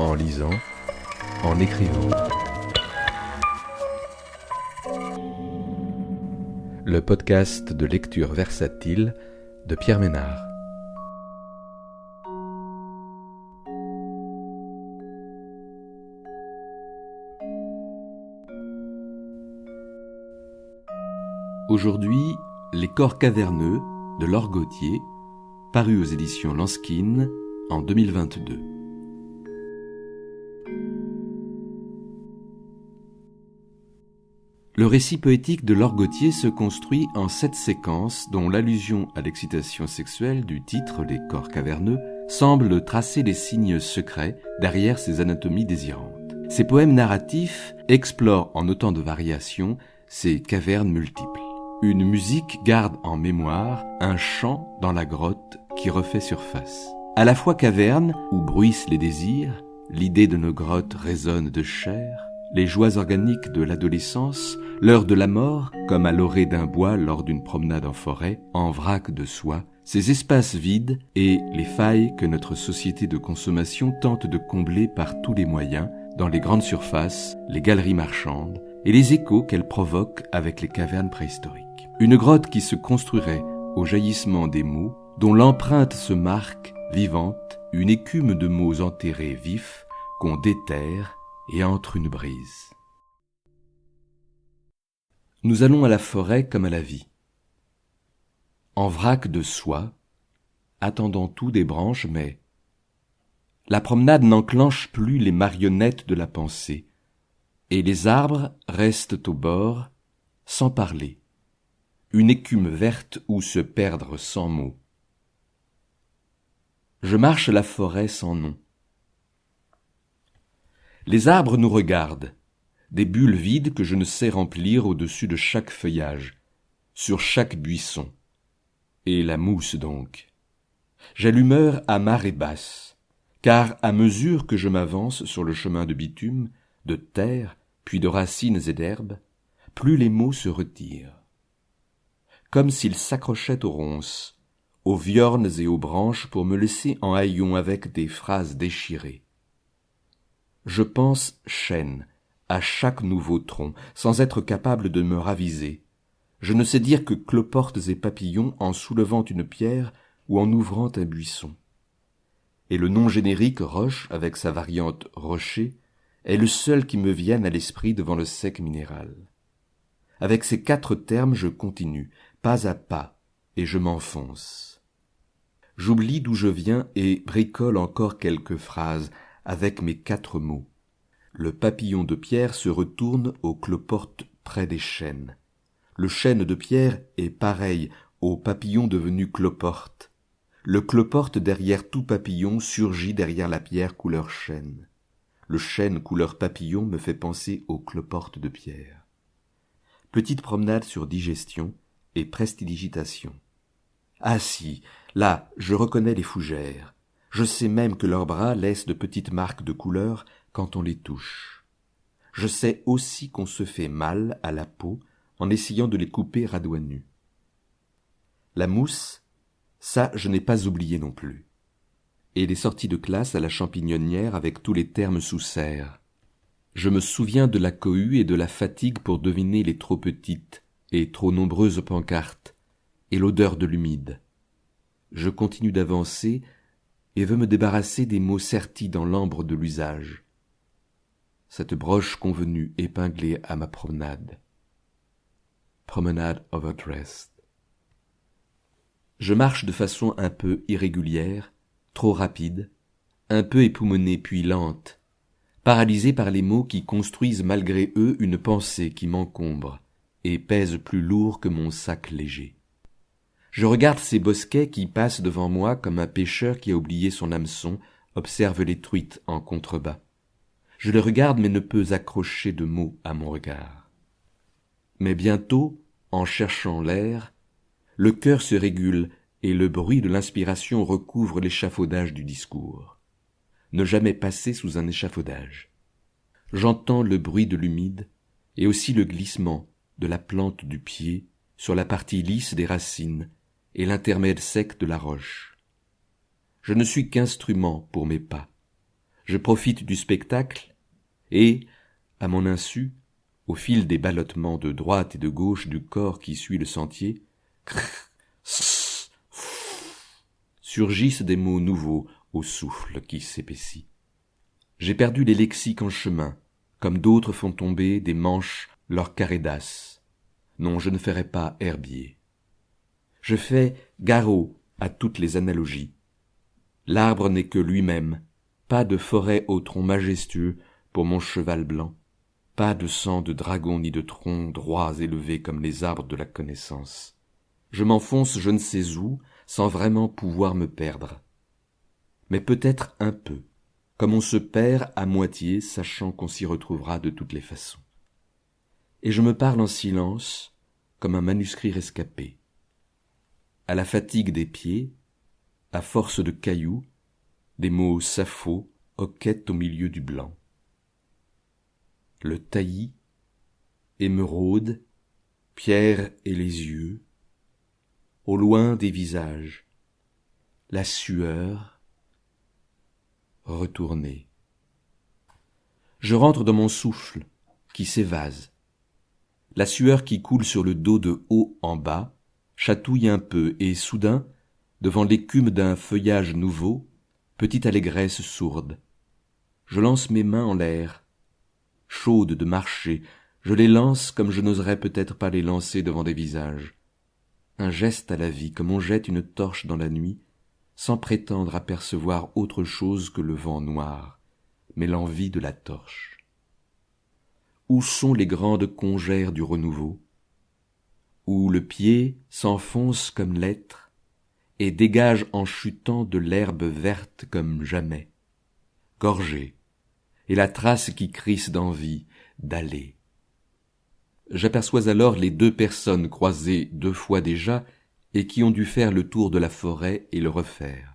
en lisant, en écrivant. Le podcast de lecture versatile de Pierre Ménard. Aujourd'hui, Les corps caverneux de Laure Gauthier, paru aux éditions Lanskin en 2022. Le récit poétique de Laure Gauthier se construit en 7 séquences dont l'allusion à l'excitation sexuelle du titre « Les corps caverneux » semble tracer les signes secrets derrière ces anatomies désirantes. Ces poèmes narratifs explorent en autant de variations ces cavernes multiples. Une musique garde en mémoire un chant dans la grotte qui refait surface. À la fois caverne où bruissent les désirs, l'idée de nos grottes résonne de chair, les joies organiques de l'adolescence, l'heure de la mort, comme à l'orée d'un bois lors d'une promenade en forêt, en vrac de soie, ces espaces vides et les failles que notre société de consommation tente de combler par tous les moyens, dans les grandes surfaces, les galeries marchandes, et les échos qu'elle provoque avec les cavernes préhistoriques. Une grotte qui se construirait au jaillissement des mots, dont l'empreinte se marque, vivante, une écume de mots enterrés vifs qu'on déterre et entre une brise. Nous allons à la forêt comme à la vie. En vrac de soie, attendant tout des branches, mais la promenade n'enclenche plus les marionnettes de la pensée, et les arbres restent au bord, sans parler, une écume verte où se perdre sans mots. Je marche la forêt sans nom. Les arbres nous regardent, des bulles vides que je ne sais remplir au-dessus de chaque feuillage, sur chaque buisson. Et la mousse donc. J'ai l'humeur à marée basse, car à mesure que je m'avance sur le chemin de bitume, de terre, puis de racines et d'herbes, plus les mots se retirent. Comme s'ils s'accrochaient aux ronces, aux viornes et aux branches pour me laisser en haillons avec des phrases déchirées. Je pense chêne à chaque nouveau tronc, sans être capable de me raviser. Je ne sais dire que cloportes et papillons en soulevant une pierre ou en ouvrant un buisson. Et le nom générique roche, avec sa variante rocher, est le seul qui me vienne à l'esprit devant le sec minéral. Avec ces 4 termes, je continue, pas à pas, et je m'enfonce. J'oublie d'où je viens et bricole encore quelques phrases avec mes 4 mots. Le papillon de pierre se retourne aux cloportes près des chênes. Le chêne de pierre est pareil au papillon devenu cloporte. Le cloporte derrière tout papillon surgit derrière la pierre couleur chêne. Le chêne couleur papillon me fait penser aux cloportes de pierre. Petite promenade sur digestion et prestidigitation. Ah si, là, je reconnais les fougères. Je sais même que leurs bras laissent de petites marques de couleur quand on les touche. Je sais aussi qu'on se fait mal à la peau en essayant de les couper à doigts nus. La mousse, ça je n'ai pas oublié non plus. Et les sorties de classe à la champignonnière avec tous les termes sous serre. Je me souviens de la cohue et de la fatigue pour deviner les trop petites et trop nombreuses pancartes, et l'odeur de l'humide. Je continue d'avancer et veux me débarrasser des mots sertis dans l'ambre de l'usage. Cette broche convenue épinglée à ma promenade. Promenade overdressed. Je marche de façon un peu irrégulière, trop rapide, un peu époumonée puis lente, paralysée par les mots qui construisent malgré eux une pensée qui m'encombre et pèse plus lourd que mon sac léger. Je regarde ces bosquets qui passent devant moi comme un pêcheur qui a oublié son hameçon observe les truites en contrebas. Je les regarde mais ne peux accrocher de mots à mon regard. Mais bientôt, en cherchant l'air, le cœur se régule et le bruit de l'inspiration recouvre l'échafaudage du discours. Ne jamais passer sous un échafaudage. J'entends le bruit de l'humide et aussi le glissement de la plante du pied sur la partie lisse des racines et l'intermède sec de la roche. Je ne suis qu'instrument pour mes pas. Je profite du spectacle et, à mon insu, au fil des ballottements de droite et de gauche du corps qui suit le sentier, surgissent des mots nouveaux au souffle qui s'épaissit. J'ai perdu les lexiques en chemin, comme d'autres font tomber des manches leurs carrés d'as. Non, je ne ferai pas herbier. Je fais garrot à toutes les analogies. L'arbre n'est que lui-même, pas de forêt au tronc majestueux pour mon cheval blanc, pas de sang de dragon ni de troncs droits élevés comme les arbres de la connaissance. Je m'enfonce je ne sais où, sans vraiment pouvoir me perdre. Mais peut-être un peu, comme on se perd à moitié, sachant qu'on s'y retrouvera de toutes les façons. Et je me parle en silence, comme un manuscrit rescapé. À la fatigue des pieds, à force de cailloux, des mots sapho hoquettent au milieu du blanc. Le taillis, émeraude, pierre et les yeux, au loin des visages, la sueur, retournée. Je rentre dans mon souffle, qui s'évase. La sueur qui coule sur le dos de haut en bas chatouille un peu et soudain, devant l'écume d'un feuillage nouveau, petite allégresse sourde. Je lance mes mains en l'air, chaudes de marcher, je les lance comme je n'oserais peut-être pas les lancer devant des visages. Un geste à la vie, comme on jette une torche dans la nuit, sans prétendre apercevoir autre chose que le vent noir, mais l'envie de la torche. Où sont les grandes congères du renouveau, où le pied s'enfonce comme l'être et dégage en chutant de l'herbe verte comme jamais, gorgée, et la trace qui crisse d'envie d'aller. J'aperçois alors les deux personnes croisées 2 fois déjà et qui ont dû faire le tour de la forêt et le refaire.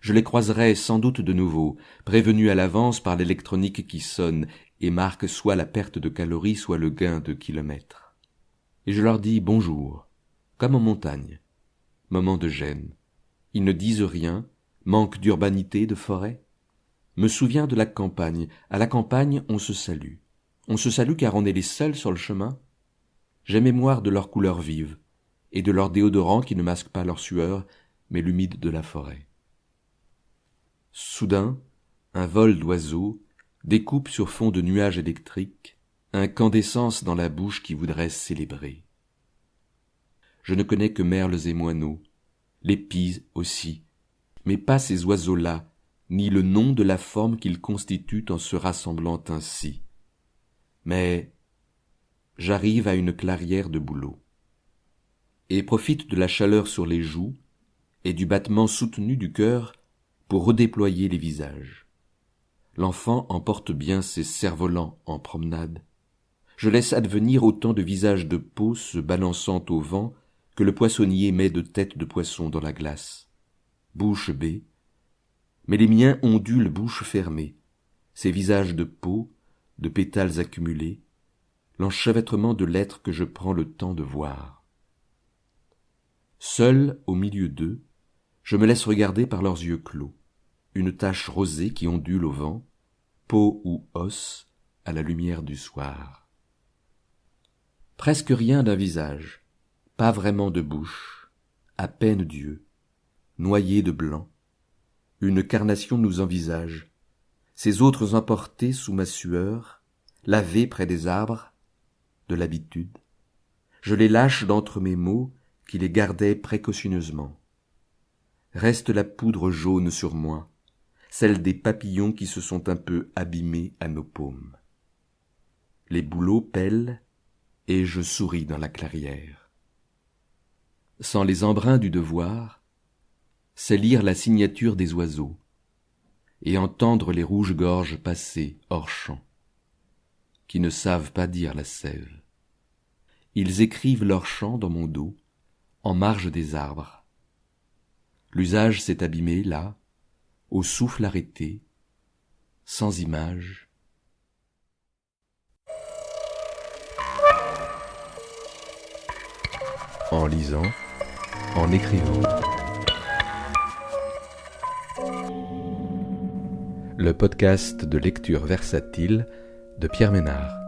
Je les croiserai sans doute de nouveau, prévenus à l'avance par l'électronique qui sonne et marque soit la perte de calories, soit le gain de kilomètres. Et je leur dis bonjour, comme en montagne. Moment de gêne. Ils ne disent rien, manque d'urbanité, de forêt. Me souviens de la campagne. À la campagne, on se salue. On se salue car on est les seuls sur le chemin. J'ai mémoire de leur couleur vive, et de leur déodorant qui ne masque pas leur sueur, mais l'humide de la forêt. Soudain, un vol d'oiseaux découpe sur fond de nuages électriques, incandescence dans la bouche qui voudrait célébrer. Je ne connais que merles et moineaux, les pies aussi, mais pas ces oiseaux-là, ni le nom de la forme qu'ils constituent en se rassemblant ainsi. Mais j'arrive à une clairière de bouleaux, et profite de la chaleur sur les joues et du battement soutenu du cœur pour redéployer les visages. L'enfant emporte bien ses cerfs-volants en promenade. Je laisse advenir autant de visages de peau se balançant au vent que le poissonnier met de têtes de poisson dans la glace. Bouche bée, mais les miens ondulent bouche fermée, ces visages de peau, de pétales accumulés, l'enchevêtrement de l'être que je prends le temps de voir. Seul, au milieu d'eux, je me laisse regarder par leurs yeux clos, une tache rosée qui ondule au vent, peau ou os, à la lumière du soir. Presque rien d'un visage, pas vraiment de bouche, à peine d'yeux, noyés de blanc. Une carnation nous envisage, ces autres emportés sous ma sueur, lavés près des arbres, de l'habitude. Je les lâche d'entre mes mots qui les gardaient précautionneusement. Reste la poudre jaune sur moi, celle des papillons qui se sont un peu abîmés à nos paumes. Les bouleaux pèlent, et je souris dans la clairière. Sans les embruns du devoir, c'est lire la signature des oiseaux, et entendre les rouges-gorges passer hors champ, qui ne savent pas dire la sève. Ils écrivent leur chant dans mon dos, en marge des arbres. L'usage s'est abîmé là, au souffle arrêté, sans image. En lisant, en écrivant. le podcast de lecture versatile de Pierre Ménard.